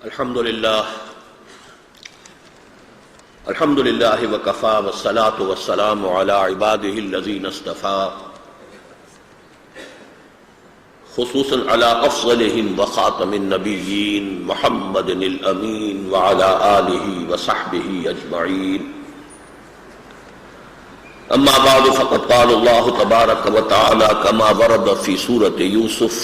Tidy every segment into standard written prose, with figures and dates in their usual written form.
الحمد لله وكفى والصلاة والسلام على عباده الذين اصطفى خصوصا على أفضلهم وخاتم النبيين محمد الأمين وعلى آله وصحبه أجمعين. أما بعد فقد قال الله تبارك وتعالى كما ورد في سورة يوسف: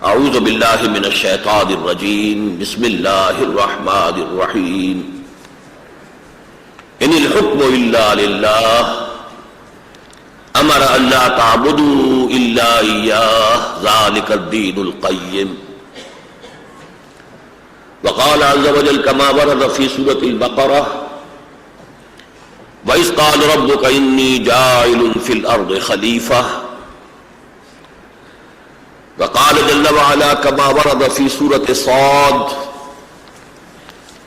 اعوذ باللہ من الشیطان الرجیم بسم اللہ الرحمن الرحیم ان الحکم الا للہ امر ان لا تعبدوا الا ایاہ ذلک الدین القیم. وقال عز وجل كما ورد في سورة البقرة: وإذ قال ربك إني جاعل في الأرض خليفة. وقال جل وعلا كما ورد في سورة صاد: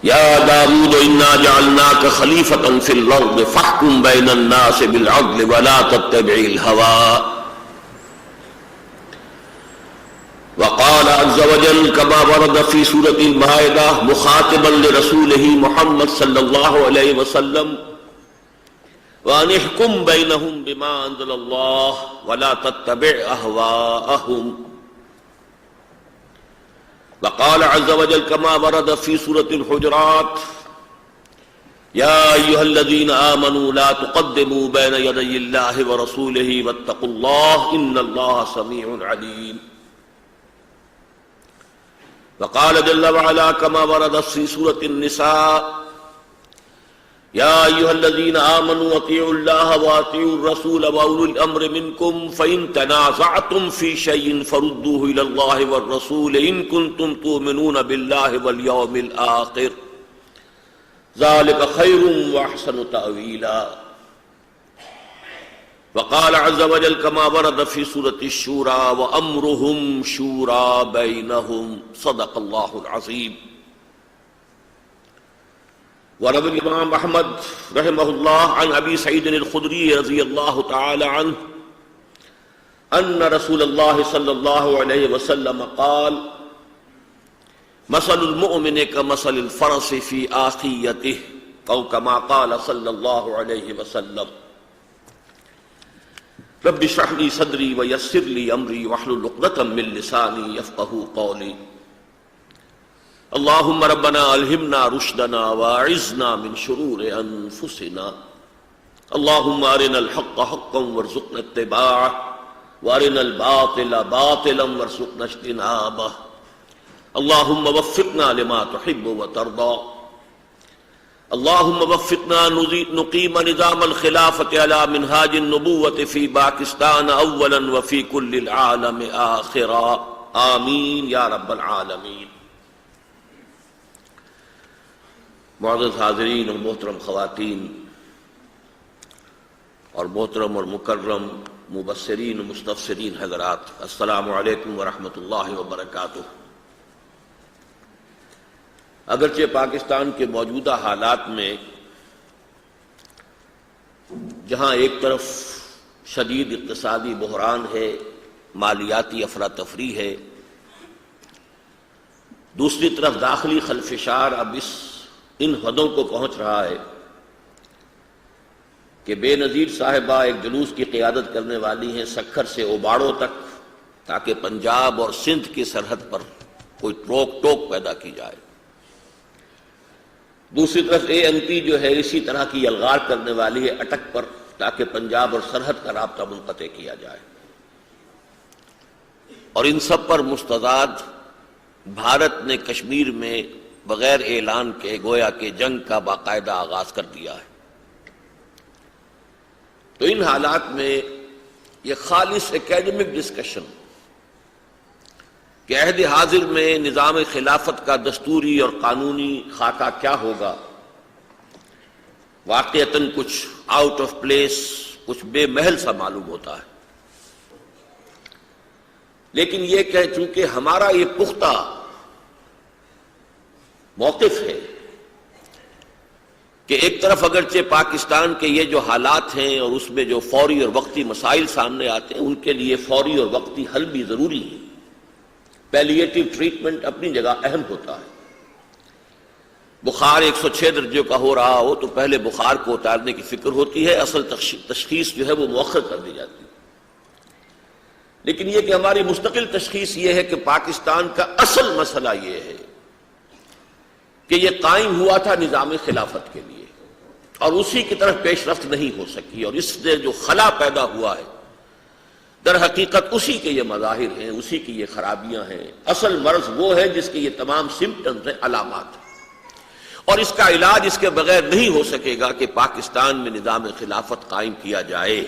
يا داود إنا جعلناك خليفة في الأرض فاحكم بين الناس بالعدل ولا تتبع الهوى. وقال عز وجل كما ورد في سورة المائدة مخاطبا لرسوله محمد صلى الله عليه وسلم: وأن احكم بينهم بما أنزل الله ولا تتبع أهواءهم. وقال عز وجل كما ورد في سورة الحجرات: يا أيها الذين آمنوا لا تقدموا بين يدي الله ورسوله واتقوا الله إن الله سميع عليم. وقال جل وعلا كما ورد في سورة النساء: يا أيها الذين آمنوا اطيعوا الله واطيعوا الرسول وأولي الأمر منكم فإن تنازعتم في شيء فردوه إلى الله والرسول إن كنتم تؤمنون بالله واليوم الآخر ذلك خير وأحسن تأويلا. وقال عز وجل كما ورد في سورة الشورى: وأمرهم شورى بينهم. صدق الله العظيم. وروى الإمام أحمد رحمه الله عن أبي سعيد الخدري رضي الله تعالى عنه أن رسول الله صلى الله عليه وسلم قال: مثل المؤمن كمثل الفرس في آخيته، أو كما قال صلى الله عليه وسلم. رب اشرح لي صدري ويسر لي أمري واحلل عقدة من لساني يفقهوا قولي. اللهم ربنا الہمنا رشدنا واعذنا من شرور انفسنا. اللهم ارنا الحق حقا وارزقنا اتباعه وارنا الباطل باطلا وارزقنا اجتنابه. اللهم وفقنا لما تحب وترضى. اللهم وفقنا نقيم نظام الخلافة على منهاج النبوة في باكستان اولا وفي كل العالم آخرا. آمین یا رب العالمین. معزز حاضرین اور محترم خواتین اور محترم اور مکرم مبصرین و مستبصرین حضرات، السلام علیکم ورحمۃ اللہ وبرکاتہ. اگرچہ پاکستان کے موجودہ حالات میں جہاں ایک طرف شدید اقتصادی بحران ہے، مالیاتی افراتفری ہے، دوسری طرف داخلی خلفشار اب ان حدوں کو پہنچ رہا ہے کہ بے نظیر صاحبہ ایک جلوس کی قیادت کرنے والی ہیں سکھر سے اوباڑوں تک، تاکہ پنجاب اور سندھ کی سرحد پر کوئی روک ٹوک پیدا کی جائے. دوسری طرف ANP جو ہے اسی طرح کی الغار کرنے والی ہے اٹک پر، تاکہ پنجاب اور سرحد کا رابطہ منقطع کیا جائے. اور ان سب پر مستضاد بھارت نے کشمیر میں بغیر اعلان کے گویا کہ جنگ کا باقاعدہ آغاز کر دیا ہے. تو ان حالات میں یہ خالص اکیڈمک ڈسکشن کہ عہد حاضر میں نظام خلافت کا دستوری اور قانونی خاکہ کیا ہوگا، واقعتاً کچھ آؤٹ آف پلیس، کچھ بے محل سا معلوم ہوتا ہے. لیکن یہ کہ چونکہ ہمارا یہ پختہ موقف ہے کہ ایک طرف اگرچہ پاکستان کے یہ جو حالات ہیں اور اس میں جو فوری اور وقتی مسائل سامنے آتے ہیں ان کے لیے فوری اور وقتی حل بھی ضروری ہے، پیلیٹیو ٹریٹمنٹ اپنی جگہ اہم ہوتا ہے. بخار 106 درجے کا ہو رہا ہو تو پہلے بخار کو اتارنے کی فکر ہوتی ہے، اصل تشخیص جو ہے وہ مؤخر کر دی جاتی ہے. لیکن یہ کہ ہماری مستقل تشخیص یہ ہے کہ پاکستان کا اصل مسئلہ یہ ہے کہ یہ قائم ہوا تھا نظام خلافت کے لیے اور اسی کی طرف پیش رفت نہیں ہو سکی، اور اس سے جو خلا پیدا ہوا ہے در حقیقت اسی کے یہ مظاہر ہیں، اسی کی یہ خرابیاں ہیں. اصل مرض وہ ہے جس کے یہ تمام سمپٹمز ہیں، علامات ہیں، اور اس کا علاج اس کے بغیر نہیں ہو سکے گا کہ پاکستان میں نظام خلافت قائم کیا جائے،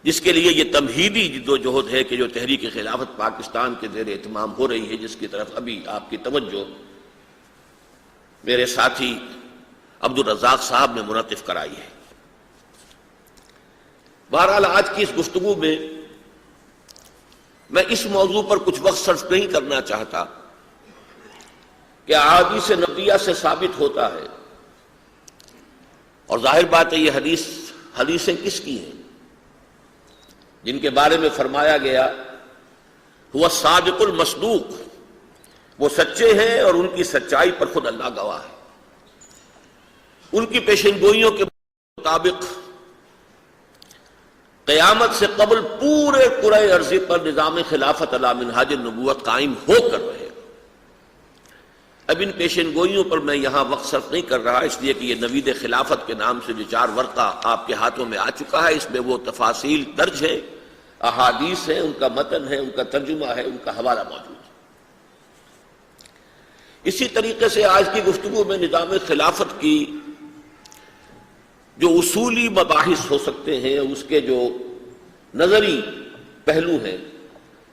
جس کے لیے یہ تمہیدی جدوجہد ہے کہ جو تحریک خلافت پاکستان کے زیر اہتمام ہو رہی ہے، جس کی طرف ابھی آپ کی توجہ میرے ساتھی عبد الرزاق صاحب نے منعطف کرائی ہے. بہرحال آج کی اس گفتگو میں میں اس موضوع پر کچھ وقت صرف نہیں کرنا چاہتا کہ احادیث نبویہ سے ثابت ہوتا ہے، اور ظاہر بات ہے یہ حدیثیں کس کی ہیں؟ جن کے بارے میں فرمایا گیا ہوا صادق المصدوق، وہ سچے ہیں اور ان کی سچائی پر خود اللہ گواہ ہے. ان کی پیشن گوئیوں کے مطابق قیامت سے قبل پورے کرۂ ارضی پر نظام خلافت علی منہاج النبوت قائم ہو کر رہے. اب ان پیشن گوئیوں پر میں یہاں وقت صرف نہیں کر رہا، اس لیے کہ یہ نوید خلافت کے نام سے جو 4 ورقہ آپ کے ہاتھوں میں آ چکا ہے، اس میں وہ تفاصیل درج ہے، احادیث ہیں، ان کا متن ہے، ان کا ترجمہ ہے، ان کا حوالہ موجود ہے. اسی طریقے سے آج کی گفتگو میں نظام خلافت کی جو اصولی مباحث ہو سکتے ہیں، اس کے جو نظری پہلو ہیں،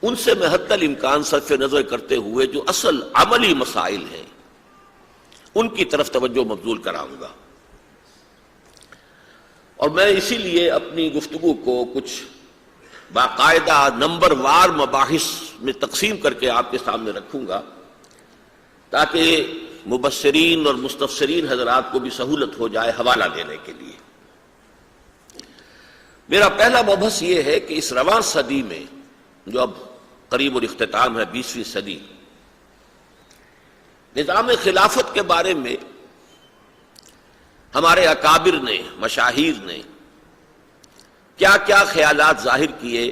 ان سے میں حتی الامکان صرف نظر کرتے ہوئے جو اصل عملی مسائل ہیں ان کی طرف توجہ مبذول کراؤں گا. اور میں اسی لیے اپنی گفتگو کو کچھ باقاعدہ نمبر وار مباحث میں تقسیم کر کے آپ کے سامنے رکھوں گا، تاکہ مبصرین اور مستفسرین حضرات کو بھی سہولت ہو جائے حوالہ دینے کے لیے. میرا پہلا مبحث یہ ہے کہ اس رواں صدی میں جو اب قریب الاختتام ہے، 20ویں صدی، نظام خلافت کے بارے میں ہمارے اکابر نے، مشاہیر نے کیا کیا خیالات ظاہر کیے،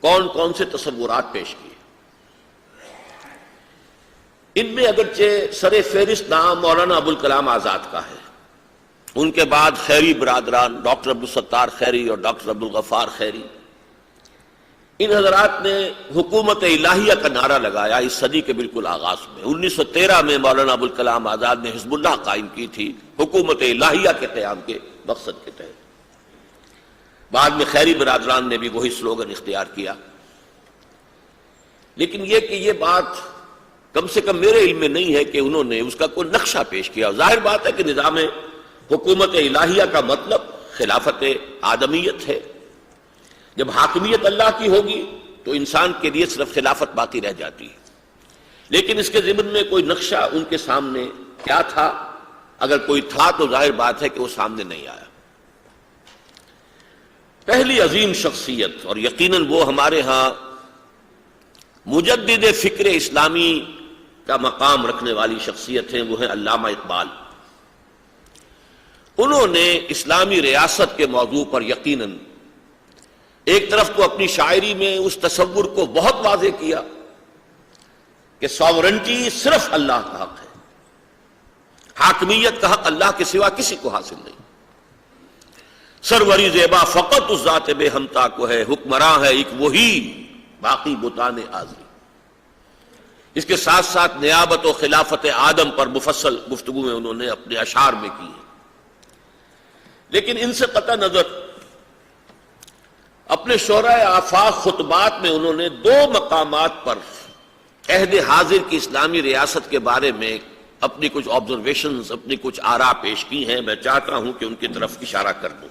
کون کون سے تصورات پیش کیے. ان میں اگرچہ سر فہرست نام مولانا ابوالکلام آزاد کا ہے، ان کے بعد خیری برادران ڈاکٹر عبدالستار خیری اور ڈاکٹر عبدالغفار خیری، ان حضرات نے حکومت الہیہ کا نعرہ لگایا اس صدی کے بالکل آغاز میں. 1913 میں مولانا ابوالکلام آزاد نے حزب اللہ قائم کی تھی حکومت الہیہ کے قیام کے مقصد کے تحت. بعد میں خیری برادران نے بھی وہی سلوگن اختیار کیا. لیکن یہ کہ یہ بات کم سے کم میرے علم میں نہیں ہے کہ انہوں نے اس کا کوئی نقشہ پیش کیا. ظاہر بات ہے کہ نظام حکومت الہیہ کا مطلب خلافت آدمیت ہے. جب حاکمیت اللہ کی ہوگی تو انسان کے لیے صرف خلافت باقی رہ جاتی ہے. لیکن اس کے ضمن میں کوئی نقشہ ان کے سامنے کیا تھا؟ اگر کوئی تھا تو ظاہر بات ہے کہ وہ سامنے نہیں آیا. پہلی عظیم شخصیت، اور یقیناً وہ ہمارے ہاں مجدد فکر اسلامی کا مقام رکھنے والی شخصیت ہیں، وہ ہیں علامہ اقبال. انہوں نے اسلامی ریاست کے موضوع پر یقیناً ایک طرف تو اپنی شاعری میں اس تصور کو بہت واضح کیا کہ ساورنٹی صرف اللہ کا حق ہے، حاکمیت کا حق اللہ کے سوا کسی کو حاصل نہیں. سروری زیبا فقط اس ذات بے ہمتا کو ہے، حکمراں ہے ایک وہی باقی بتان آزری. اس کے ساتھ ساتھ نیابت و خلافت آدم پر مفصل گفتگو میں انہوں نے اپنے اشعار میں کی ہے. لیکن ان سے قطع نظر اپنے شورۂ آفاق خطبات میں انہوں نے 2 مقامات پر عہد حاضر کی اسلامی ریاست کے بارے میں اپنی کچھ آبزرویشنز، اپنی کچھ آراء پیش کی ہیں. میں چاہتا ہوں کہ ان کی طرف اشارہ کر دوں.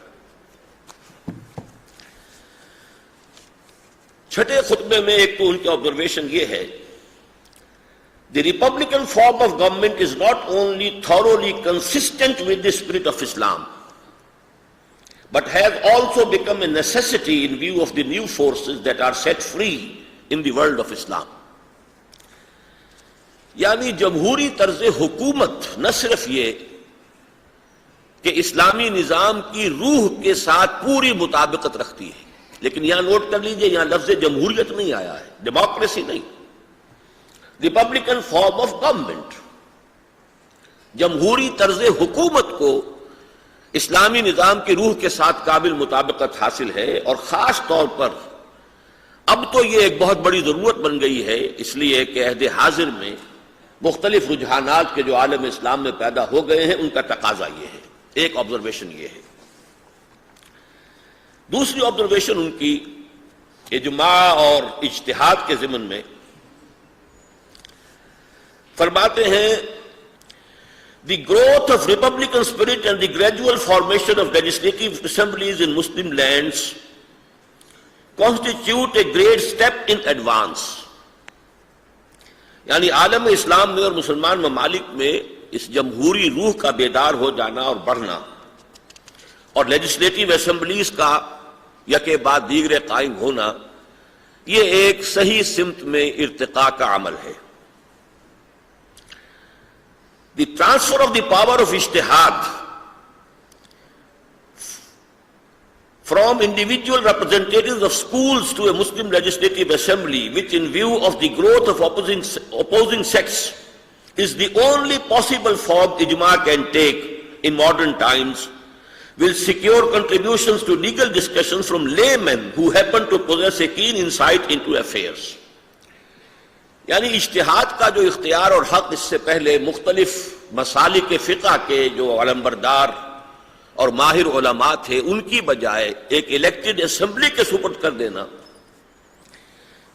چھٹے خطبے میں ایک تو ان کی آبزرویشن یہ ہے: The Republican form of government is not only thoroughly consistent with the spirit of Islam, but has also become a necessity in view of the new forces that are set free in the world of Islam. یعنی جمہوری طرز حکومت نہ صرف یہ کہ اسلامی نظام کی روح کے ساتھ پوری مطابقت رکھتی ہے، لیکن یہاں نوٹ کر لیجئے، یہاں لفظ جمہوریت نہیں آیا ہے، ڈیموکریسی نہیں، ریپبلکن فارم آف گورنمنٹ، جمہوری طرز حکومت کو اسلامی نظام کی روح کے ساتھ کامل مطابقت حاصل ہے، اور خاص طور پر اب تو یہ ایک بہت بڑی ضرورت بن گئی ہے، اس لیے کہ عہد حاضر میں مختلف رجحانات کے جو عالم اسلام میں پیدا ہو گئے ہیں ان کا تقاضا یہ ہے۔ ایک آبزرویشن یہ ہے۔ دوسری آبزرویشن ان کی اجماع اور اجتہاد کے ضمن میں فرماتے ہیں The growth of republican spirit and the gradual formation of legislative assemblies in Muslim lands constitute a great step in advance۔ یعنی عالم اسلام میں اور مسلمان ممالک میں اس جمہوری روح کا بیدار ہو جانا اور بڑھنا، اور لیجسلیٹو اسمبلیز کا یکے بعد دیگرے قائم ہونا، یہ ایک صحیح سمت میں ارتقاء کا عمل ہے۔ The transfer of the power of ijtihad from individual representatives of schools to a Muslim legislative assembly, which in view of the growth of opposing sects is the only possible form ijma can take in modern times, will secure contributions to legal discussions from laymen who happen to possess a keen insight into affairs۔ یعنی اجتہاد کا جو اختیار اور حق اس سے پہلے مختلف مسالک فقہ کے جو علمبردار اور ماہر علماء تھے ان کی بجائے ایک الیکٹڈ اسمبلی کے سپرد کر دینا،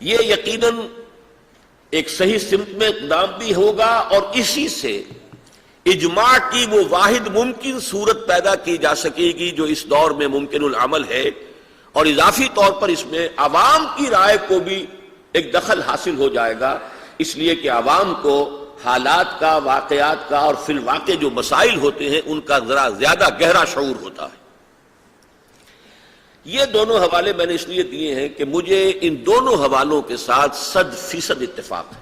یہ یقیناً ایک صحیح سمت میں اقدام بھی ہوگا، اور اسی سے اجماع کی وہ واحد ممکن صورت پیدا کی جا سکے گی جو اس دور میں ممکن العمل ہے، اور اضافی طور پر اس میں عوام کی رائے کو بھی ایک دخل حاصل ہو جائے گا، اس لیے کہ عوام کو حالات کا، واقعات کا اور فی الواقع جو مسائل ہوتے ہیں ان کا ذرا زیادہ گہرا شعور ہوتا ہے۔ یہ دونوں حوالے میں نے اس لیے دیے ہیں کہ مجھے ان دونوں حوالوں کے ساتھ 100% اتفاق ہے۔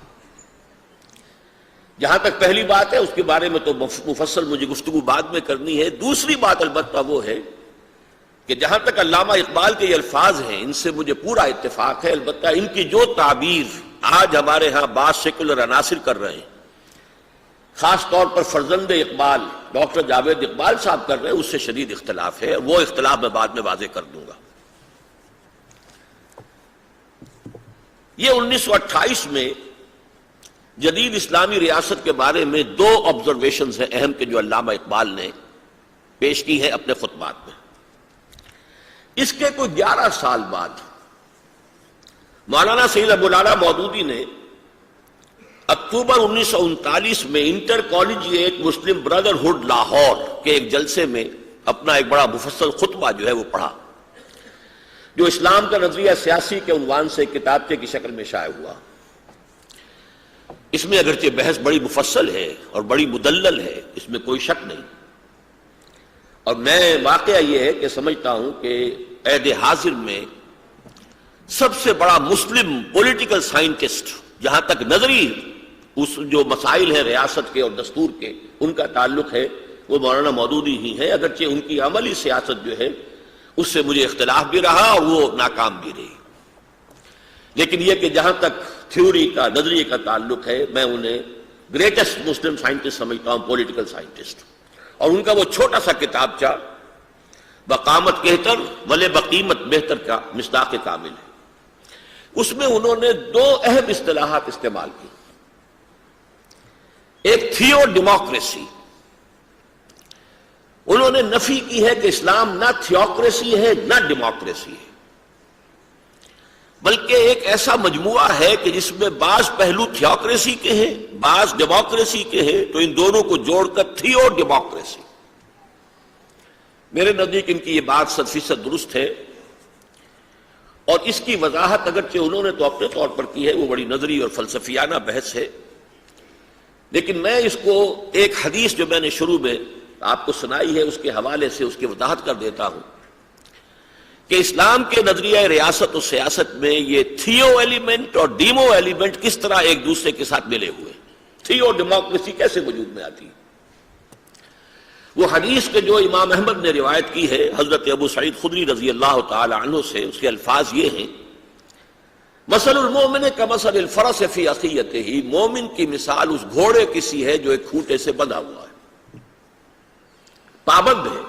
جہاں تک پہلی بات ہے اس کے بارے میں تو مفصل مجھے گفتگو بعد میں کرنی ہے۔ دوسری بات البتہ وہ ہے کہ جہاں تک علامہ اقبال کے یہ الفاظ ہیں ان سے مجھے پورا اتفاق ہے، البتہ ان کی جو تعبیر آج ہمارے ہاں بعض سیکولر عناصر کر رہے ہیں، خاص طور پر فرزند اقبال ڈاکٹر جاوید اقبال صاحب کر رہے ہیں، اس سے شدید اختلاف ہے، وہ اختلاف میں بعد میں واضح کر دوں گا۔ یہ 1928 میں جدید اسلامی ریاست کے بارے میں 2 آبزرویشنز ہیں اہم کہ جو علامہ اقبال نے پیش کی ہے اپنے خطبات میں۔ اس کے کوئی 11 سال بعد مولانا سید ابو العلا مودودی نے اکتوبر 1939 میں انٹر کالجیٹ مسلم بردرہڈ لاہور کے ایک جلسے میں اپنا ایک بڑا مفصل خطبہ جو ہے وہ پڑھا، جو اسلام کا نظریہ سیاسی کے عنوان سے کتابچے کی شکل میں شائع ہوا۔ اس میں اگرچہ بحث بڑی مفصل ہے اور بڑی مدلل ہے، اس میں کوئی شک نہیں، اور میں واقعہ یہ ہے کہ سمجھتا ہوں کہ عہد حاضر میں سب سے بڑا مسلم پولیٹیکل سائنٹسٹ جہاں تک نظری اس جو مسائل ہیں ریاست کے اور دستور کے ان کا تعلق ہے وہ مولانا مودودی ہی ہیں، اگرچہ ان کی عملی سیاست جو ہے اس سے مجھے اختلاف بھی رہا اور وہ ناکام بھی رہی، لیکن یہ کہ جہاں تک تھیوری کا نظریے کا تعلق ہے میں انہیں گریٹسٹ مسلم سائنٹسٹ سمجھتا ہوں، پولیٹیکل سائنٹسٹ، اور ان کا وہ چھوٹا سا کتابچہ بقامت کہتر ولے بقیمت بہتر کا مصداق کامل ہے، اس میں انہوں نے 2 اہم اصطلاحات استعمال کی۔ ایک تھیو ڈیموکریسی، انہوں نے نفی کی ہے کہ اسلام نہ تھیوکریسی ہے نہ ڈیموکریسی ہے، بلکہ ایک ایسا مجموعہ ہے کہ جس میں بعض پہلو تھیوکریسی کے ہیں بعض ڈیموکریسی کے ہیں، تو ان دونوں کو جوڑ کر تھیو ڈیموکریسی۔ میرے نزدیک ان کی یہ بات 100% درست ہے، اور اس کی وضاحت اگرچہ انہوں نے تو اپنے طور پر کی ہے، وہ بڑی نظری اور فلسفیانہ بحث ہے، لیکن میں اس کو ایک حدیث جو میں نے شروع میں آپ کو سنائی ہے اس کے حوالے سے اس کی وضاحت کر دیتا ہوں کہ اسلام کے نظریہ ریاست و سیاست میں یہ تھیو ایلیمنٹ اور ڈیمو ایلیمنٹ کس طرح ایک دوسرے کے ساتھ ملے ہوئے۔ تھیو ڈیموکریسی کیسے وجود میں آتی؟ وہ حدیث کے جو امام احمد نے روایت کی ہے حضرت ابو سعید خدری رضی اللہ تعالی عنہ سے، اس کے الفاظ یہ ہیں: مثل المومن کمثل الفرس فی عقیتہ، مومن کی مثال اس گھوڑے کی سی ہے جو ایک کھوٹے سے بندھا ہوا ہے، پابند ہے۔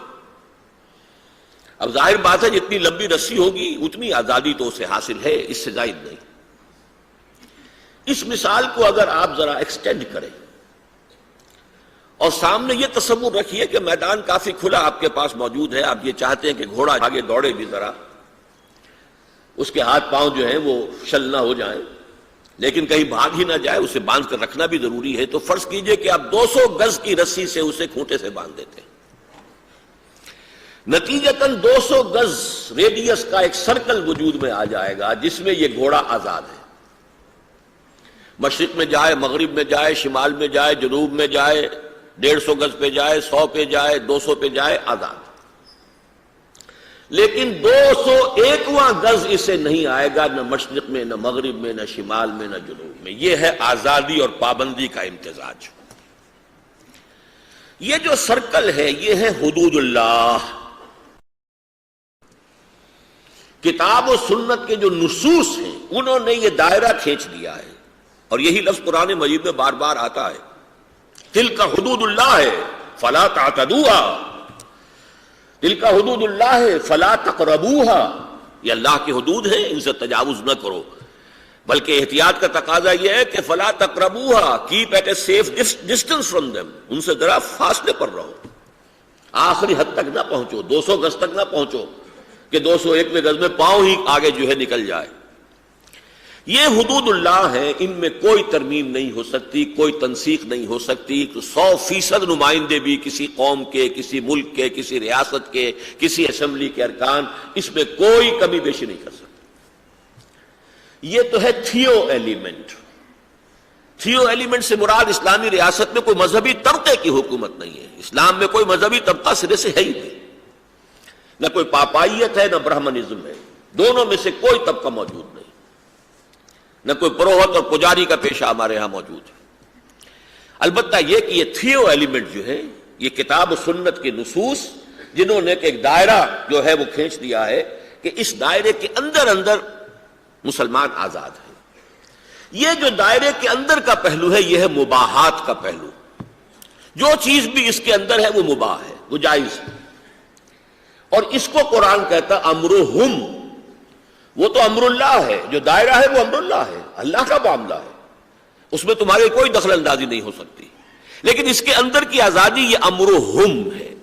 اب ظاہر بات ہے جتنی لمبی رسی ہوگی اتنی آزادی تو اسے حاصل ہے، اس سے زائد نہیں۔ اس مثال کو اگر آپ ذرا ایکسٹینڈ کریں اور سامنے یہ تصور رکھیے کہ میدان کافی کھلا آپ کے پاس موجود ہے، آپ یہ چاہتے ہیں کہ گھوڑا آگے دوڑے بھی، ذرا اس کے ہاتھ پاؤں جو ہیں وہ شل نہ ہو جائیں، لیکن کہیں بھاگ ہی نہ جائے، اسے باندھ کر رکھنا بھی ضروری ہے، تو فرض کیجئے کہ آپ 200 گز کی رسی سے اسے کھوٹے سے باندھ دیتے ہیں، نتیجتاً 200 گز ریڈیس کا ایک سرکل وجود میں آ جائے گا جس میں یہ گھوڑا آزاد ہے، مشرق میں جائے، مغرب میں جائے، شمال میں جائے، جنوب میں جائے، 150 گز پہ جائے، 100 پہ جائے، 200 پہ جائے، آزاد۔ لیکن 201واں گز اسے نہیں آئے گا، نہ مشرق میں، نہ مغرب میں، نہ شمال میں، نہ جنوب میں۔ یہ ہے آزادی اور پابندی کا امتزاج۔ یہ جو سرکل ہے یہ ہے حدود اللہ۔ کتاب و سنت کے جو نصوص ہیں انہوں نے یہ دائرہ کھینچ دیا ہے، اور یہی لفظ قرآن مجید میں بار بار آتا ہے، تلک حدود اللہ فلا تعتدوها، تلک حدود اللہ فلا تقربوها، یہ اللہ کی حدود ہیں، ان سے تجاوز نہ کرو، بلکہ احتیاط کا تقاضا یہ ہے کہ فلا تقربوها، keep at a safe distance from them، ان سے ذرا فاصلے پر رہو، آخری حد تک نہ پہنچو، 200 گز تک نہ پہنچو کہ 201 گز میں پاؤں ہی آگے جو ہے نکل جائے۔ یہ حدود اللہ ہیں، ان میں کوئی ترمیم نہیں ہو سکتی، کوئی تنسیخ نہیں ہو سکتی۔ 100% نمائندے بھی کسی قوم کے، کسی ملک کے، کسی ریاست کے، کسی اسمبلی کے ارکان اس میں کوئی کمی بیشی نہیں کر سکتے۔ یہ تو ہے تھیو ایلیمنٹ۔ تھیو ایلیمنٹ سے مراد اسلامی ریاست میں کوئی مذہبی طبقے کی حکومت نہیں ہے، اسلام میں کوئی مذہبی طبقہ سرے سے ہے ہی نہیں، نہ کوئی پاپائیت ہے نہ برہمنزم ہے، دونوں میں سے کوئی طبقہ موجود نہیں، نہ کوئی پروہت اور پجاری کا پیشہ ہمارے ہاں موجود ہے۔ البتہ یہ کہ یہ تھیو ایلیمنٹ جو ہے، یہ کتاب و سنت کے نصوص جنہوں نے ایک دائرہ جو ہے وہ کھینچ دیا ہے کہ اس دائرے کے اندر اندر مسلمان آزاد ہیں۔ یہ جو دائرے کے اندر کا پہلو ہے یہ ہے مباحات کا پہلو، جو چیز بھی اس کے اندر ہے وہ مباح ہے، وہ جائز ہے، اور اس کو قرآن کہتا امرہم، وہ تو امر اللہ ہے، جو دائرہ ہے وہ امر اللہ ہے، اللہ کا معاملہ ہے، اس میں تمہاری کوئی دخل اندازی نہیں ہو سکتی، لیکن اس کے اندر کی آزادی یہ امرہم ہے۔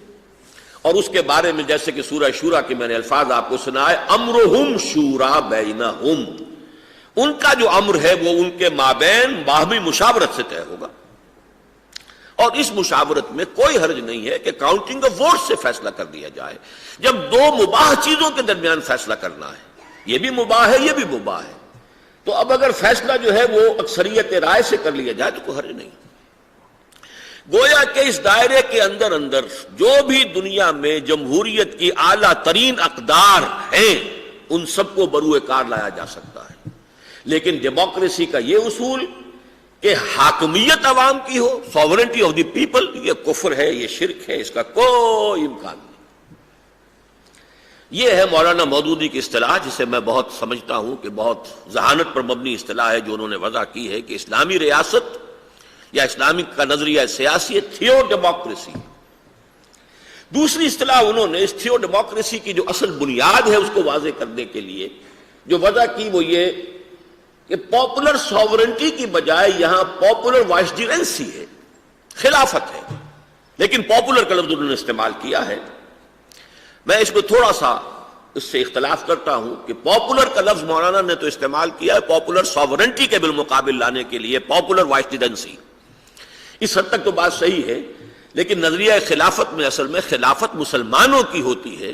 اور اس کے بارے میں جیسے کہ سورہ شورا کے میں نے الفاظ آپ کو سنائے، امرہم شورا بینہم، ان کا جو امر ہے وہ ان کے مابین باہمی مشاورت سے طے ہوگا، اور اس مشاورت میں کوئی حرج نہیں ہے کہ کاؤنٹنگ آف ووٹ سے فیصلہ کر دیا جائے۔ جب دو مباح چیزوں کے درمیان فیصلہ کرنا ہے، یہ بھی مباح ہے یہ بھی مباح ہے، تو اب اگر فیصلہ جو ہے وہ اکثریت رائے سے کر لیا جائے تو کوئی حرج نہیں۔ گویا کہ اس دائرے کے اندر اندر جو بھی دنیا میں جمہوریت کی اعلیٰ ترین اقدار ہیں ان سب کو بروئے کار لایا جا سکتا ہے، لیکن ڈیموکریسی کا یہ اصول کہ حاکمیت عوام کی ہو، سوورنٹی آف دی پیپل، یہ کفر ہے، یہ شرک ہے، اس کا کوئی امکان نہیں۔ یہ ہے مولانا مودودی کی اصطلاح، جسے میں بہت سمجھتا ہوں کہ بہت ذہانت پر مبنی اصطلاح ہے جو انہوں نے وضع کی ہے کہ اسلامی ریاست یا اسلامی کا نظریہ سیاسی تھیو ڈیموکریسی۔ دوسری اصطلاح انہوں نے اس تھیو ڈیموکریسی کی جو اصل بنیاد ہے اس کو واضح کرنے کے لیے جو وضع کی وہ یہ کہ پاپولر سوورنٹی کی بجائے یہاں پاپولر وائسجرنسی ہے، خلافت ہے، لیکن پاپولر کا لفظ انہوں نے استعمال کیا ہے۔ میں اس میں تھوڑا سا اس سے اختلاف کرتا ہوں کہ پاپولر کا لفظ مولانا نے تو استعمال کیا ہے پاپولر سوورنٹی کے بالمقابل لانے کے لیے پاپولر وائسجرنسی، اس حد تک تو بات صحیح ہے، لیکن نظریہ خلافت میں اصل میں خلافت مسلمانوں کی ہوتی ہے،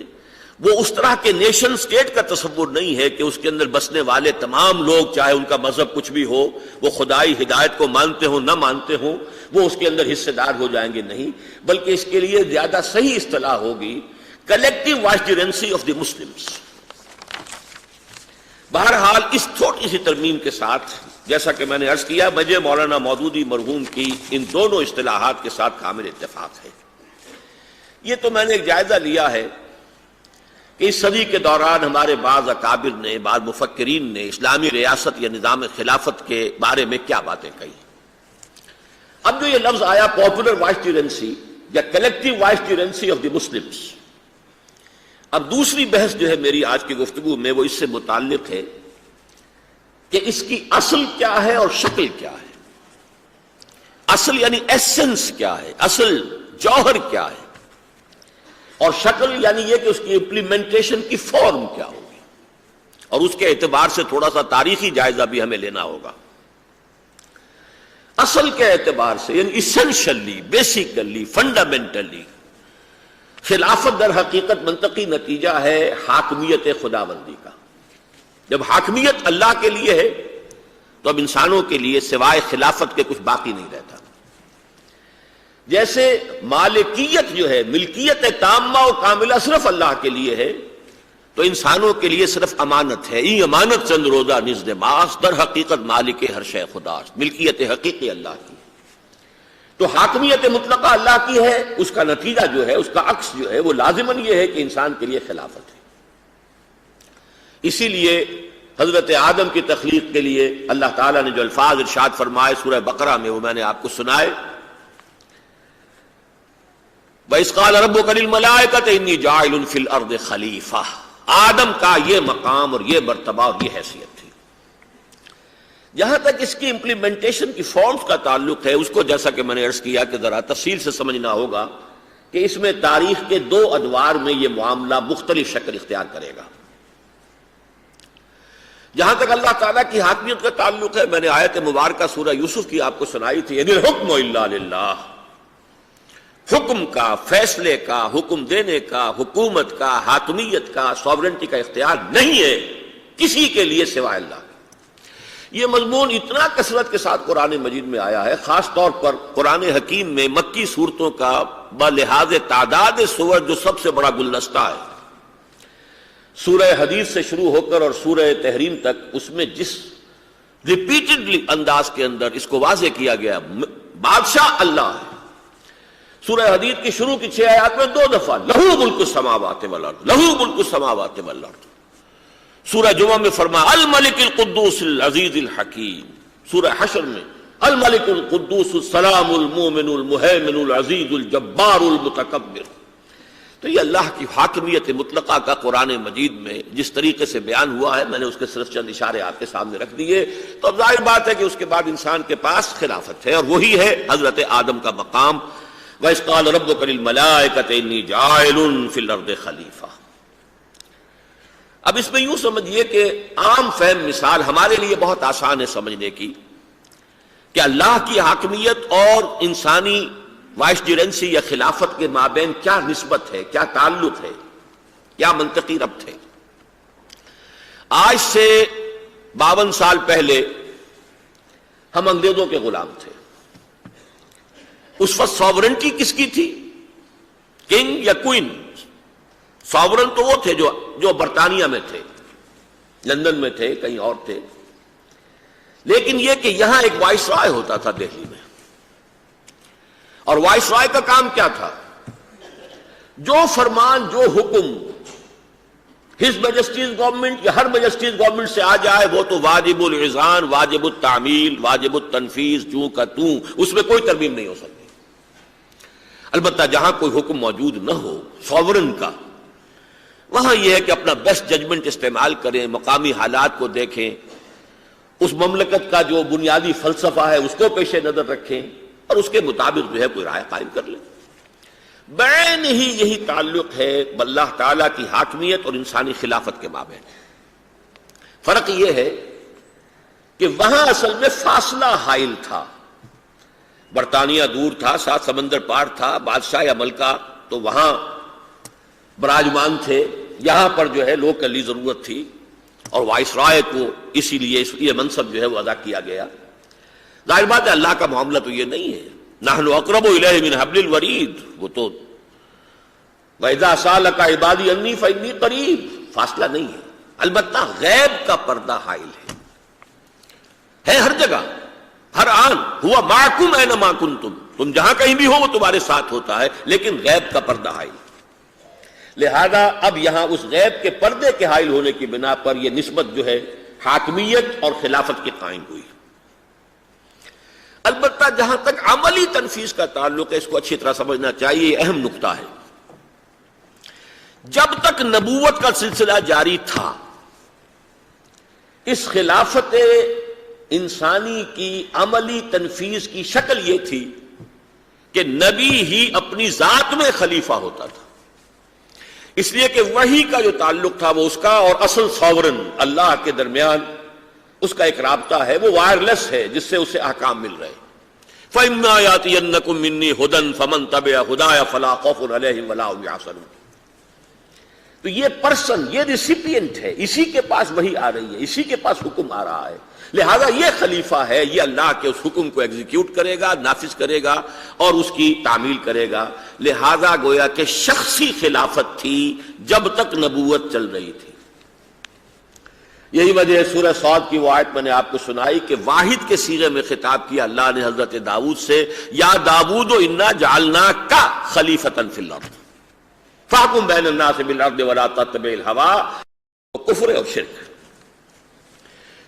وہ اس طرح کے نیشن سٹیٹ کا تصور نہیں ہے کہ اس کے اندر بسنے والے تمام لوگ چاہے ان کا مذہب کچھ بھی ہو، وہ خدائی ہدایت کو مانتے ہوں نہ مانتے ہوں، وہ اس کے اندر حصے دار ہو جائیں گے، نہیں، بلکہ اس کے لیے زیادہ صحیح اصطلاح ہوگی کلیکٹیو وائسجرنسی آف دی مسلمز۔ بہرحال اس چھوٹی سی ترمیم کے ساتھ جیسا کہ میں نے عرض کیا، مجھے مولانا مودودی مرحوم کی ان دونوں اصطلاحات کے ساتھ کامل اتفاق ہے۔ یہ تو میں نے ایک جائزہ لیا ہے کہ اس صدی کے دوران ہمارے بعض اکابر نے، بعض مفکرین نے اسلامی ریاست یا نظام خلافت کے بارے میں کیا باتیں کہی۔ اب جو یہ لفظ آیا پاپولر وائسٹیرنسی یا کلیکٹیو وائسٹیرنسی آف دی مسلمز، اب دوسری بحث جو ہے میری آج کی گفتگو میں وہ اس سے متعلق ہے کہ اس کی اصل کیا ہے اور شکل کیا ہے۔ اصل یعنی ایسنس کیا ہے، اصل جوہر کیا ہے، اور شکل یعنی یہ کہ اس کی امپلیمنٹیشن کی فارم کیا ہوگی، اور اس کے اعتبار سے تھوڑا سا تاریخی جائزہ بھی ہمیں لینا ہوگا۔ اصل کے اعتبار سے یعنی ایسنشلی، بیسیکلی، فنڈامنٹلی خلافت در حقیقت منطقی نتیجہ ہے حاکمیت خداوندی کا۔ جب حاکمیت اللہ کے لیے ہے تو اب انسانوں کے لیے سوائے خلافت کے کچھ باقی نہیں رہتا۔ جیسے مالکیت جو ہے، ملکیت تامہ و کاملہ صرف اللہ کے لیے ہے، تو انسانوں کے لیے صرف امانت ہے۔ ای امانت چند روزہ نزد ماس، در حقیقت مالک ہر شے خداست، ملکیت حقیقی اللہ کی۔ تو حاکمیت مطلقہ اللہ کی ہے، اس کا نتیجہ جو ہے، اس کا عکس جو ہے وہ لازماً یہ ہے کہ انسان کے لیے خلافت ہے۔ اسی لیے حضرت آدم کی تخلیق کے لیے اللہ تعالیٰ نے جو الفاظ ارشاد فرمائے سورہ بقرہ میں، وہ میں نے آپ کو سنائے، وَإِذْ قَالَ رَبُّكَ لِلْمَلَائِكَةِ إِنِّي جَاعِلٌ فِي الْأَرْضِ خَلِيفَةً۔ آدم کا یہ مقام اور یہ مرتبہ اور یہ حیثیت تھی۔ جہاں تک اس کی امپلیمنٹیشن کی فارمز کا تعلق ہے، اس کو جیسا کہ میں نے عرض کیا کہ ذرا تفصیل سے سمجھنا ہوگا کہ اس میں تاریخ کے دو ادوار میں یہ معاملہ مختلف شکل اختیار کرے گا۔ جہاں تک اللہ تعالیٰ کی حاکمیت کا تعلق ہے، میں نے آیت مبارکہ سورہ یوسف کی آپ کو سنائی تھی، یعنی الحکم الا للہ، حکم کا، فیصلے کا، حکم دینے کا، حکومت کا، حاکمیت کا، سوورنٹی کا اختیار نہیں ہے کسی کے لیے سوائے اللہ۔ یہ مضمون اتنا کثرت کے ساتھ قرآن مجید میں آیا ہے، خاص طور پر قرآن حکیم میں مکی صورتوں کا بلحاظ تعداد سور جو سب سے بڑا گلدستہ ہے، سورہ حدید سے شروع ہو کر اور سورہ تحریم تک، اس میں جس ریپیٹڈلی انداز کے اندر اس کو واضح کیا گیا بادشاہ اللہ ہے۔ سورہ حدید کی شروع کی 6 آیات میں 2 دفعہ لہو ملک السماوات والارض، لہو ملک السماوات والارض۔ سورہ جمعہ میں فرمایا الملک القدوس العزیز الحکیم، سورہ حشر میں الملک القدوس السلام المومن المہیمن العزیز الجبار المتکبر۔ تو یہ اللہ کی حاکمیت مطلقہ کا قرآن مجید میں جس طریقے سے بیان ہوا ہے، میں نے اس کے صرف چند اشارے آپ کے سامنے رکھ دیے۔ تو اب ظاہر بات ہے کہ اس کے بعد انسان کے پاس خلافت ہے، اور وہی ہے حضرت آدم کا مقام۔ وَإِذْ قَالَ رَبُّكَ لِلْمَلَائِكَةِ إِنِّي جَاعِلٌ فِي الْأَرْضِ خَلِيفَةً۔ اب اس میں یوں سمجھیے کہ عام فہم مثال ہمارے لیے بہت آسان ہے سمجھنے کی کہ اللہ کی حاکمیت اور انسانی وائسڈیرنسی یا خلافت کے مابین کیا نسبت ہے، کیا تعلق ہے، کیا منطقی ربط ہے۔ آج سے 52 سال پہلے ہم انگریزوں کے غلام تھے۔ اس وقت ساورنٹی کس کی تھی؟ کنگ یا کوئن؟ ساورن تو وہ تھے جو برطانیہ میں تھے، لندن میں تھے، کہیں اور تھے، لیکن یہ کہ یہاں ایک وائس رائے ہوتا تھا دہلی میں، اور وائس رائے کا کام کیا تھا؟ جو فرمان، جو حکم ہز میجسٹیز گورنمنٹ یا ہر میجسٹیز گورنمنٹ سے آ جائے وہ تو واجب الاذعان، واجب التعمیل، واجب التنفیذ، جو کا توں، اس میں کوئی ترمیم نہیں ہو سکتی۔ البتہ جہاں کوئی حکم موجود نہ ہو ساورن کا، وہاں یہ ہے کہ اپنا بیسٹ ججمنٹ استعمال کریں، مقامی حالات کو دیکھیں، اس مملکت کا جو بنیادی فلسفہ ہے اس کو پیش نظر رکھیں، اور اس کے مطابق جو ہے کوئی رائے قائم کر لیں۔ بین ہی یہی تعلق ہے اللہ تعالیٰ کی حاکمیت اور انسانی خلافت کے مابین۔ فرق یہ ہے کہ وہاں اصل میں فاصلہ حائل تھا، برطانیہ دور تھا، 7 سمندر پار تھا، بادشاہ یا ملکہ تو وہاں براجمان تھے، یہاں پر جو ہے لوکلی ضرورت تھی، اور وائس رائے کو اسی لیے یہ منصب جو ہے وہ ادا کیا گیا۔ ظاہر بات ہے اللہ کا معاملہ تو یہ نہیں ہے، نحن اقرب الیہ من حبل الورید، وہ تو وَإِذَا سَأَلَكَ عِبَادِي عَنِّي فَإِنِّي قَرِيبٌ، فاصلہ نہیں ہے، البتہ غیب کا پردہ حائل ہے۔ ہے ہر جگہ، ہر آن، ہوا معکم اینما کنتم، تم جہاں کہیں بھی ہو وہ تمہارے ساتھ ہوتا ہے، لیکن غیب کا پردہ حائل۔ لہذا اب یہاں اس غیب کے پردے کے حائل ہونے کی بنا پر یہ نسبت جو ہے حاکمیت اور خلافت کی قائم ہوئی۔ البتہ جہاں تک عملی تنفیذ کا تعلق ہے، اس کو اچھی طرح سمجھنا چاہیے، یہ اہم نقطہ ہے۔ جب تک نبوت کا سلسلہ جاری تھا، اس خلافت انسانی کی عملی تنفیذ کی شکل یہ تھی کہ نبی ہی اپنی ذات میں خلیفہ ہوتا تھا، اس لیے کہ وحی کا جو تعلق تھا وہ اس کا اور اصل ساورن اللہ کے درمیان اس کا ایک رابطہ ہے، وہ وائرلیس ہے، جس سے اسے احکام مل رہے۔ فَإِمَّا يَأْتِيَنَّكُم مِّنِّي هُدًى فَمَن تَبِعَ هُدَايَ فَلَا خَوْفٌ عَلَيْهِمْ وَلَا هُمْ يَحْزَنُونَ۔ تو یہ پرسن، یہ ریسیپینٹ ہے، اسی کے پاس وحی آ رہی ہے، اسی کے پاس حکم آ رہا ہے، لہذا یہ خلیفہ ہے، یہ اللہ کے اس حکم کو ایگزیکیوٹ کرے گا، نافذ کرے گا اور اس کی تعمیل کرے گا۔ لہذا گویا کہ شخصی خلافت تھی جب تک نبوت چل رہی تھی۔ یہی وجہ ہے سورہ صاد کی وہ آیت میں نے آپ کو سنائی کہ واحد کے صیغے میں خطاب کیا اللہ نے حضرت داؤد سے، یا داؤد انا جعلناک خلیفۃ فی الارض فاحکم بین الناس بالعدل ولا تتبع الہوی، کفر اور شرک۔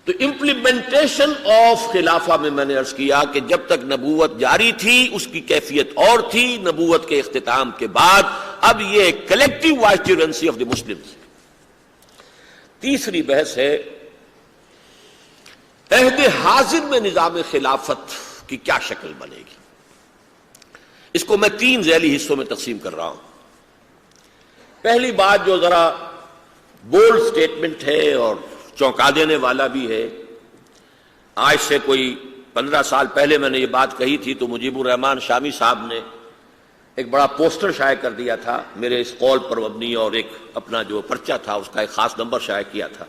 تو امپلیمنٹیشن آف خلافہ میں نے عرض کیا کہ جب تک نبوت جاری تھی اس کی کیفیت اور تھی، نبوت کے اختتام کے بعد اب یہ کلیکٹیو وائسچرنسی آف دی مسلمز۔ تیسری بحث ہے عہد حاضر میں نظام خلافت کی کیا شکل بنے گی۔ اس کو میں 3 ذیلی حصوں میں تقسیم کر رہا ہوں۔ پہلی بات جو ذرا بولڈ سٹیٹمنٹ ہے اور چونکا دینے والا بھی ہے، آج سے کوئی 15 سال پہلے میں نے یہ بات کہی تھی تو مجیب الرحمان شامی صاحب نے ایک بڑا پوسٹر شائع کر دیا تھا میرے اس قول پر مبنی، اور ایک اپنا جو پرچہ تھا اس کا ایک خاص نمبر شائع کیا تھا۔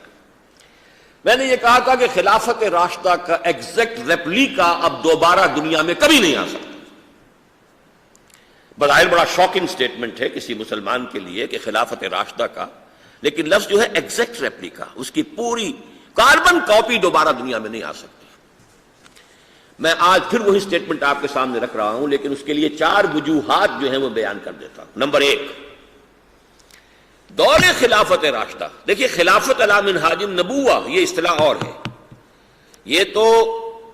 میں نے یہ کہا تھا کہ خلافت راشدہ کا ایگزیکٹ ریپلیکا اب دوبارہ دنیا میں کبھی نہیں آ سکتا۔ بظاہر بڑا شاکنگ سٹیٹمنٹ ہے کسی مسلمان کے لیے کہ خلافت راشدہ کا، لیکن لفظ جو ہے ایگزیکٹ ریپلیکا، اس کی پوری کاربن کاپی دوبارہ دنیا میں نہیں آ سکتی۔ میں آج پھر وہی سٹیٹمنٹ آپ کے سامنے رکھ رہا ہوں، لیکن اس کے لیے 4 وجوہات جو ہیں وہ بیان کر دیتا ہوں۔ نمبر 1، دور خلافت راشدہ۔ دیکھیے خلافت علی منہاج النبوہ یہ اصطلاح اور ہے، یہ تو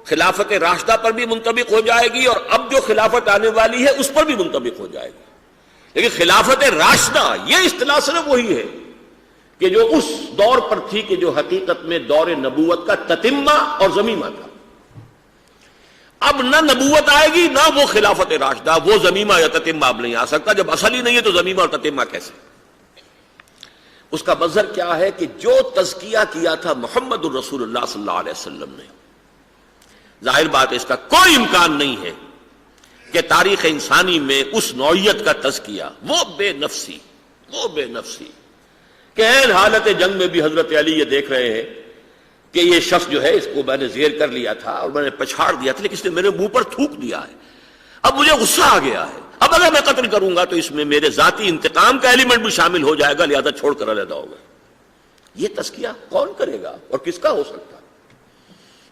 خلافت راشدہ پر بھی منطبق ہو جائے گی اور اب جو خلافت آنے والی ہے اس پر بھی منطبق ہو جائے گی، لیکن خلافت راشدہ یہ اصطلاح صرف وہی ہے کہ جو اس دور پر تھی کہ جو حقیقت میں دور نبوت کا تتمہ اور ضمیمہ تھا۔ اب نہ نبوت آئے گی نہ وہ خلافت راشدہ، وہ ضمیمہ یا تتمہ اب نہیں آ سکتا۔ جب اصل ہی نہیں ہے تو ضمیمہ اور تتمہ کیسے؟ اس کا مظہر کیا ہے کہ جو تزکیہ کیا تھا محمد الرسول اللہ صلی اللہ علیہ وسلم نے، ظاہر بات ہے اس کا کوئی امکان نہیں ہے کہ تاریخ انسانی میں اس نوعیت کا تزکیہ، وہ بے نفسی کہ این حالت جنگ میں بھی حضرت علی یہ دیکھ رہے ہیں کہ یہ شخص جو ہے اس کو میں نے زیر کر لیا تھا اور میں نے پچھاڑ دیا تھا، لیکن اس نے میرے منہ پر تھوک دیا ہے، اب مجھے غصہ آ گیا ہے، اب اگر میں قتل کروں گا تو اس میں میرے ذاتی انتقام کا ایلیمنٹ بھی شامل ہو جائے گا، لہذا چھوڑ کر علیحدہ ہوگا۔ یہ تزکیہ کون کرے گا اور کس کا ہو سکتا ہے؟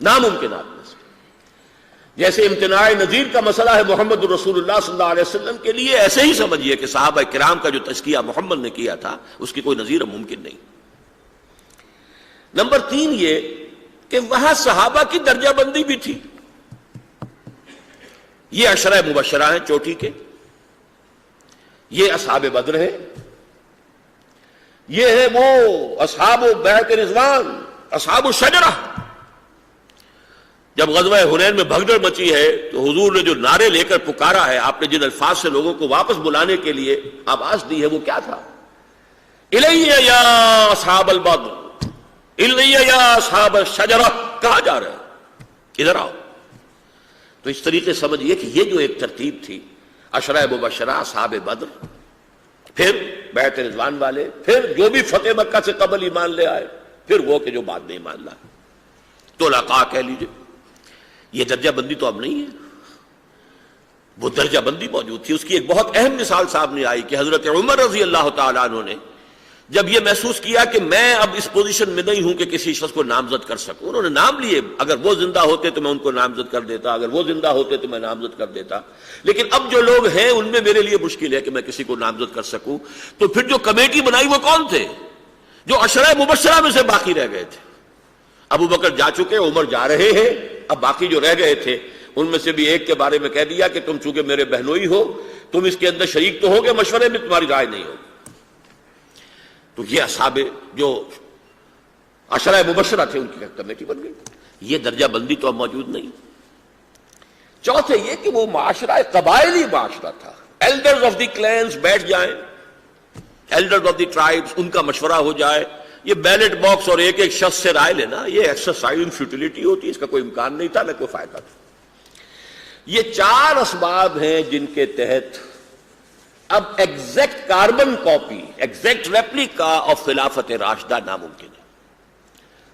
ناممکنات میں سے۔ جیسے امتناع نظیر کا مسئلہ ہے محمد الرسول اللہ صلی اللہ علیہ وسلم کے لیے، ایسے ہی سمجھیے کہ صحابہ کرام کا جو تزکیہ محمد نے کیا تھا اس کی کوئی نظیر ممکن نہیں۔ نمبر 3 یہ کہ وہاں صحابہ کی درجہ بندی بھی تھی۔ یہ عشرہ مبشرہ ہیں چوٹی کے، یہ اصحاب بدر ہیں، یہ ہے وہ اصحاب بیعت رضوان، اصحاب الشجرہ۔ جب غزوہ حنین میں بھگدڑ مچی ہے تو حضور نے جو نعرے لے کر پکارا ہے، آپ نے جن الفاظ سے لوگوں کو واپس بلانے کے لیے آواز دی ہے، وہ کیا تھا؟ الیہ یا اصحاب البدر، الیہ یا اصحاب الشجرہ، کہا جا رہا ہے ادھر آؤ۔ تو اس طریقے سمجھیے کہ یہ جو ایک ترتیب تھی، عشرہ مبشرہ، اصحاب بدر، پھر بیعت رضوان والے، پھر جو بھی فتح مکہ سے قبل ایمان لے آئے، پھر وہ کہ جو بعد میں ایمان لائے، طلقاء کہہ لیجیے۔ یہ درجہ بندی تو اب نہیں ہے، وہ درجہ بندی موجود تھی۔ اس کی ایک بہت اہم مثال سامنے آئی کہ حضرت عمر رضی اللہ تعالیٰ عنہ نے جب یہ محسوس کیا کہ میں اب اس پوزیشن میں نہیں ہوں کہ کسی شخص کو نامزد کر سکوں، انہوں نے نام لیے، اگر وہ زندہ ہوتے تو میں ان کو نامزد کر دیتا، اگر وہ زندہ ہوتے تو میں نامزد کر دیتا، لیکن اب جو لوگ ہیں ان میں میرے لیے مشکل ہے کہ میں کسی کو نامزد کر سکوں۔ تو پھر جو کمیٹی بنائی وہ کون تھے؟ جو عشرہ مبشرہ میں سے باقی رہ گئے تھے۔ ابو بکر جا چکے، عمر جا رہے ہیں، اب باقی جو رہ گئے تھے ان میں سے بھی ایک کے بارے میں کہہ دیا کہ تم چونکہ میرے بہنوئی ہو، تم اس کے اندر شریک تو ہوگے، مشورے میں تمہاری رائے نہیں ہوگی۔ تو یہ اصحاب جو عشرہ مبشرہ تھے ان کی کمیٹی بن گئی۔ یہ درجہ بندی تو اب موجود نہیں۔ چوتھے یہ کہ وہ معاشرہ قبائلی معاشرہ تھا، ایلڈرز آف دی کلینز بیٹھ جائیں، ایلڈرز آف دی ٹرائبز، ان کا مشورہ ہو جائے۔ یہ بیلٹ باکس اور ایک ایک شخص سے رائے لینا یہ ایکسرسائز ان فیوٹیلیٹی ہوتی، اس کا کوئی امکان نہیں تھا، نہ کوئی فائدہ تھا۔ یہ چار اسباب ہیں جن کے تحت اب exact carbon copy, exact replica of خلافت راشدہ ناممکن ہے۔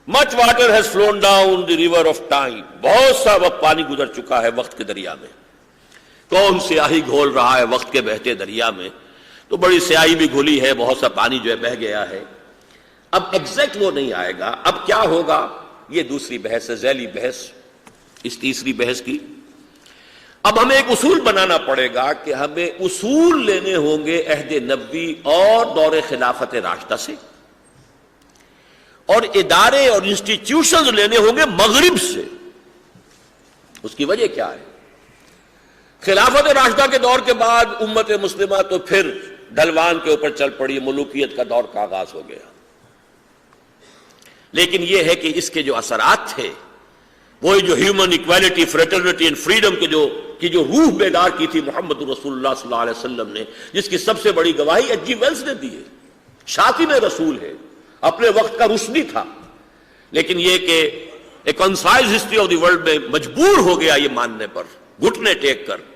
Much water has flown down the river of time, بہت سا وقت پانی گزر چکا ہے وقت کے دریا میں۔ کون سیاہی گھول رہا ہے وقت کے بہتے دریا میں؟ تو بڑی سیاہی بھی گھلی ہے، بہت سا پانی جو ہے بہہ گیا ہے۔ اب ایگزیکٹ وہ نہیں آئے گا، اب کیا ہوگا؟ یہ دوسری بحث ہے، ذیلی بحث۔ اس تیسری بحث کی اب ہمیں ایک اصول بنانا پڑے گا کہ ہمیں اصول لینے ہوں گے عہد نبوی اور دور خلافت راشدہ سے، اور ادارے اور انسٹیٹیوشنز لینے ہوں گے مغرب سے۔ اس کی وجہ کیا ہے؟ خلافت راشدہ کے دور کے بعد امت مسلمہ تو پھر ڈھلوان کے اوپر چل پڑی، ملوکیت کا دور کا آغاز ہو گیا۔ لیکن یہ ہے کہ اس کے جو اثرات تھے، وہی جو human equality, fraternity and freedom کی جو روح بیدار کی تھی محمد رسول اللہ صلی اللہ علیہ وسلم نے، جس کی سب سے بڑی گواہی ایچ جی ویلز نے دی ہے، شاطن رسول ہے، اپنے وقت کا رشدی تھا۔ لیکن یہ کہ ایک concise history of the world میں مجبور ہو گیا یہ ماننے پر، گھٹنے ٹیک کر،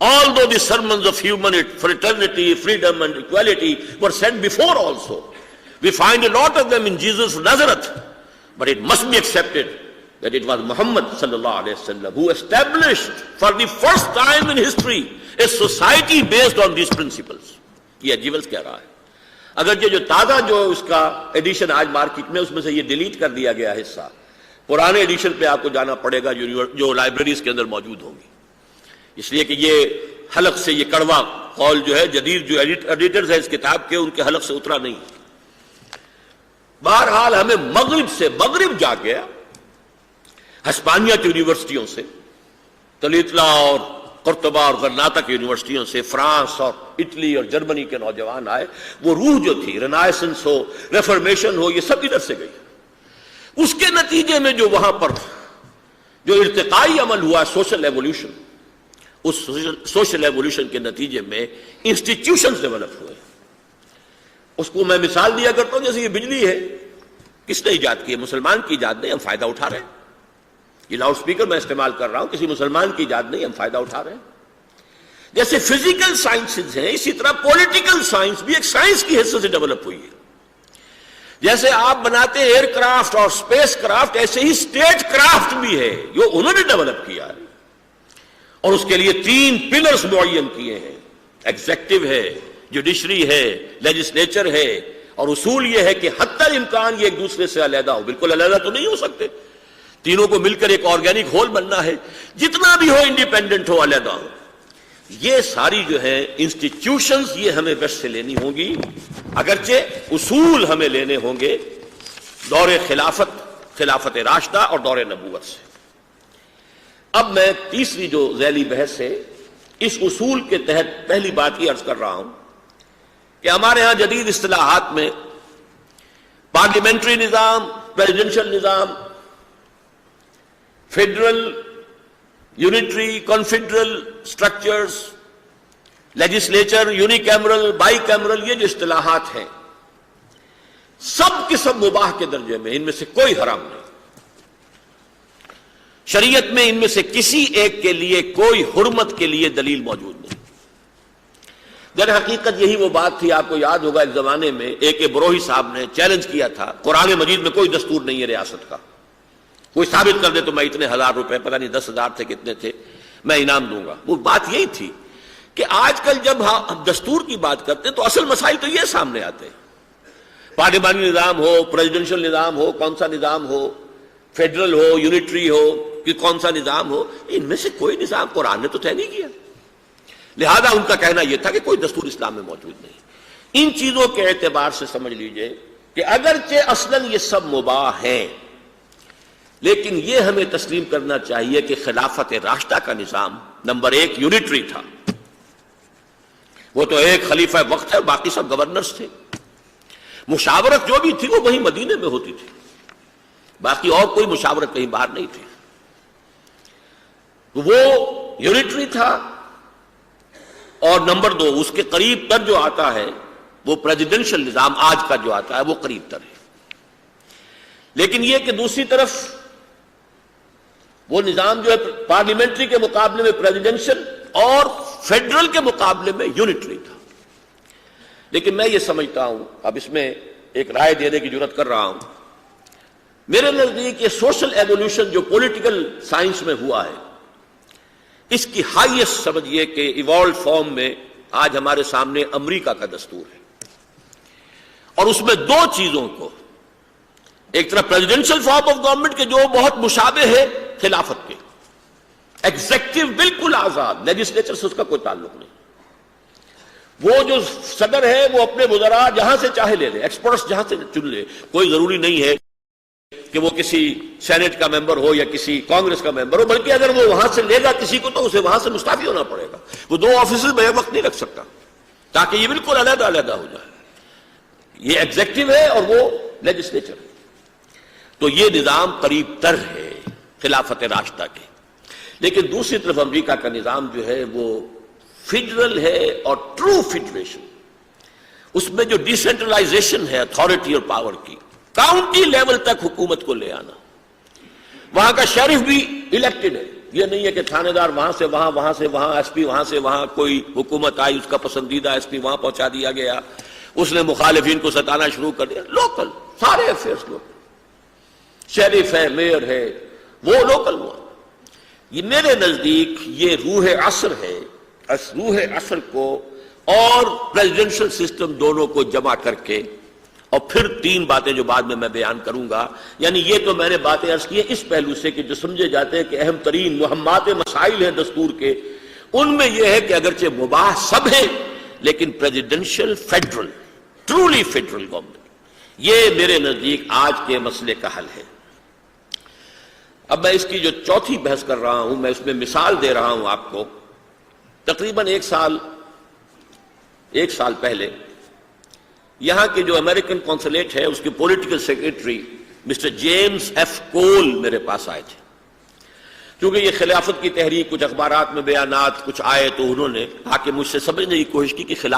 although the sermons of human fraternity, freedom and equality were said before also, we find a lot of them in Jesus of Nazareth, but it must be accepted that it was Muhammad sallallahu alayhi wa sallam who established for the first time in history a society based on these principles. یہ جیولز کہہ رہا ہے۔ اگرچہ جو تازہ جو اس کا edition آج مارکیٹ میں، اس میں سے یہ ڈیلیٹ کر دیا گیا حصہ، پرانے ایڈیشن پہ آپ کو جانا پڑے گا جو لائبریریز کے اندر موجود ہوں گی، اس لیے کہ یہ حلق سے یہ کڑوا قول جو ہے جدید جو ایڈیٹرز ہیں اس کتاب کے، ان کے حلق سے اترا نہیں۔ بہرحال ہمیں مغرب جا گیا، ہسپانیہ کی یونیورسٹیوں سے، تلیتلا اور قرطبہ اور غرناطہ کی یونیورسٹیوں سے، فرانس اور اٹلی اور جرمنی کے نوجوان آئے۔ وہ روح جو تھی، رینائسنس ہو، ریفارمیشن ہو، یہ سب ادھر سے گئی۔ اس کے نتیجے میں جو وہاں پر جو ارتقائی عمل ہوا، سوشل ایولیوشن، اس سوشل ایولیوشن کے نتیجے میں انسٹیٹیوشنز ڈیولپ ہوئے۔ اس کو میں مثال دیا کرتا ہوں، جیسے یہ بجلی ہے، کس نے ایجاد کی ہے؟ مسلمان کی ایجاد نہیں، ہم فائدہ اٹھا رہے ہیں۔ یہ لاؤڈ سپیکر میں استعمال کر رہا ہوں، کسی مسلمان کی ایجاد نہیں، ہم فائدہ اٹھا رہے ہیں۔ جیسے فزیکل سائنسز ہیں، اسی طرح پولیٹیکل سائنس بھی ایک سائنس کی حیثیت سے ڈیولپ ہوئی ہے۔ جیسے آپ بناتے ہیں ایئر کرافٹ اور اسپیس کرافٹ، ایسے ہی اسٹیٹ کرافٹ بھی ہے جو انہوں نے ڈیولپ کیا ہے، اور اس کے لیے 3 پلرز معین کیے ہیں، ایگزیکٹو ہے، جوڈیشری ہے، لیجسلیچر ہے، اور اصول یہ ہے کہ حتی امکان یہ ایک دوسرے سے علیحدہ ہو۔ بالکل علیحدہ تو نہیں ہو سکتے، تینوں کو مل کر ایک آرگینک ہول بننا ہے، جتنا بھی ہو انڈیپینڈنٹ ہو، علیحدہ ہو۔ یہ ساری جو ہے انسٹیٹیوشنز یہ ہمیں ویسٹ سے لینی ہوں گی، اگرچہ اصول ہمیں لینے ہوں گے دور خلافت راشدہ اور دور نبوت سے۔ اب میں تیسری جو ذیلی بحث ہے، اس اصول کے تحت پہلی بات یہ عرض کر رہا ہوں کہ ہمارے ہاں جدید اصطلاحات میں پارلیمنٹری نظام، پریزیڈنشل نظام، federal, unitary, confederal structures, legislature, unicameral, bicameral, یہ جو اصطلاحات ہیں سب کے سب مباح کے درجے میں، ان میں سے کوئی حرام نہیں۔ شریعت میں ان میں سے کسی ایک کے لیے کوئی حرمت کے لیے دلیل موجود نہیں۔ در حقیقت یہی وہ بات تھی، آپ کو یاد ہوگا ایک زمانے میں اے کے بروہی صاحب نے چیلنج کیا تھا، قرآن مجید میں کوئی دستور نہیں ہے ریاست کا، کوئی ثابت کر دے تو میں اتنے 1000 روپے، پتہ نہیں 10,000 تھے کتنے تھے، میں انعام دوں گا۔ وہ بات یہی تھی کہ آج کل جب ہم دستور کی بات کرتے ہیں تو اصل مسائل تو یہ سامنے آتے ہیں۔ پارلیمانی نظام ہو، پریزیڈنشل نظام ہو، کون سا نظام ہو، فیڈرل ہو، یونٹری ہو کہ کون سا نظام ہو، ان میں سے کوئی نظام قرآن نے تو طے نہیں کیا. لہذا ان کا کہنا یہ تھا کہ کوئی دستور اسلام میں موجود نہیں. ان چیزوں کے اعتبار سے سمجھ لیجئے کہ اگرچہ اصلاً یہ سب مباح ہیں، لیکن یہ ہمیں تسلیم کرنا چاہیے کہ خلافت راشدہ کا نظام نمبر 1 یونٹری تھا. وہ تو ایک خلیفہ وقت ہے، باقی سب گورنرز تھے. مشاورت جو بھی تھی وہ وہیں مدینے میں ہوتی تھی، باقی اور کوئی مشاورت کہیں باہر نہیں تھی. وہ یونٹری تھا. اور نمبر 2 اس کے قریب تر جو آتا ہے وہ پریزیڈنشل نظام آج کا جو آتا ہے وہ قریب تر ہے. لیکن یہ کہ دوسری طرف وہ نظام جو ہے پارلیمنٹری کے مقابلے میں پریزیڈنشل اور فیڈرل کے مقابلے میں یونٹری تھا. لیکن میں یہ سمجھتا ہوں، اب اس میں ایک رائے دینے کی جرات کر رہا ہوں، میرے نزدیک یہ سوشل ایوولوشن جو پولیٹیکل سائنس میں ہوا ہے، اس کی ہائیسٹ سمجھیے کہ ایوالوڈ فارم میں آج ہمارے سامنے امریکہ کا دستور ہے. اور اس میں 2 چیزوں کو، ایک طرف پریزیڈنشل فارم آف گورنمنٹ کے جو بہت مشابہ ہے خلافت کے، ایگزیکٹو بالکل آزاد، لیجسلیچر سے اس کا کوئی تعلق نہیں. وہ جو صدر ہے وہ اپنے وزراء جہاں سے چاہے لے لے، ایکسپرٹس جہاں سے چن لے، کوئی ضروری نہیں ہے کہ وہ کسی سینٹ کا ممبر ہو یا کسی کانگریس کا ممبر ہو، بلکہ اگر وہ وہاں سے لے گا کسی کو تو اسے وہاں سے مستعفی ہونا پڑے گا. وہ 2 آفیسز میں ایک وقت نہیں رکھ سکتا تاکہ یہ بالکل علیحدہ علیحدہ ہو جائے. یہ ایگزیکٹو ہے اور وہ لیجسلیچر ہے. تو یہ نظام قریب تر ہے خلافت راشدہ کے. لیکن دوسری طرف امریکہ کا نظام جو ہے وہ فیڈرل ہے اور ٹرو فیڈریشن. اس میں جو ڈیسینٹرلائزیشن ہے اتھارٹی اور پاور کی، کاؤنٹی لیول تک حکومت کو لے آنا. وہاں کا شریف بھی الیکٹڈ ہے، یہ نہیں ہے کہ تھانے دار وہاں سے وہاں، وہاں سے وہاں، ایس پی وہاں سے وہاں، کوئی حکومت آئی اس کا پسندیدہ ایس پی وہاں پہنچا دیا گیا، اس نے مخالفین کو ستانا شروع کر دیا. لوکل سارے افیئرس لوکل، شریف ہے، میئر ہے، وہ لوکل. ہوا یہ میرے نزدیک یہ روح عصر ہے. اس روح عصر کو اور پریزیڈنشل سسٹم دونوں کو جمع کر کے، اور پھر 3 باتیں جو بعد میں بیان کروں گا. یعنی یہ تو میں نے باتیں عرض کی ہیں اس پہلو سے کہ جو سمجھے جاتے ہیں کہ اہم ترین مہمات مسائل ہیں دستور کے، ان میں یہ ہے کہ اگرچہ مباح سب ہیں لیکن presidential federal, truly federal government, یہ میرے نزدیک آج کے مسئلے کا حل ہے. اب میں اس کی جو چوتھی بحث کر رہا ہوں، میں اس میں مثال دے رہا ہوں آپ کو. تقریباً ایک سال پہلے یہاں کے جو امریکن کونسلیٹ ہے اس کے political secretary mister James F Cole میرے پاس آئے تھے. کیونکہ یہ خلافت کی تحریک، کچھ اخبارات میں بیانات کچھ آئے تو انہوں نے آ کے مجھ سے سمجھنے کی کوشش کی کہ خلافت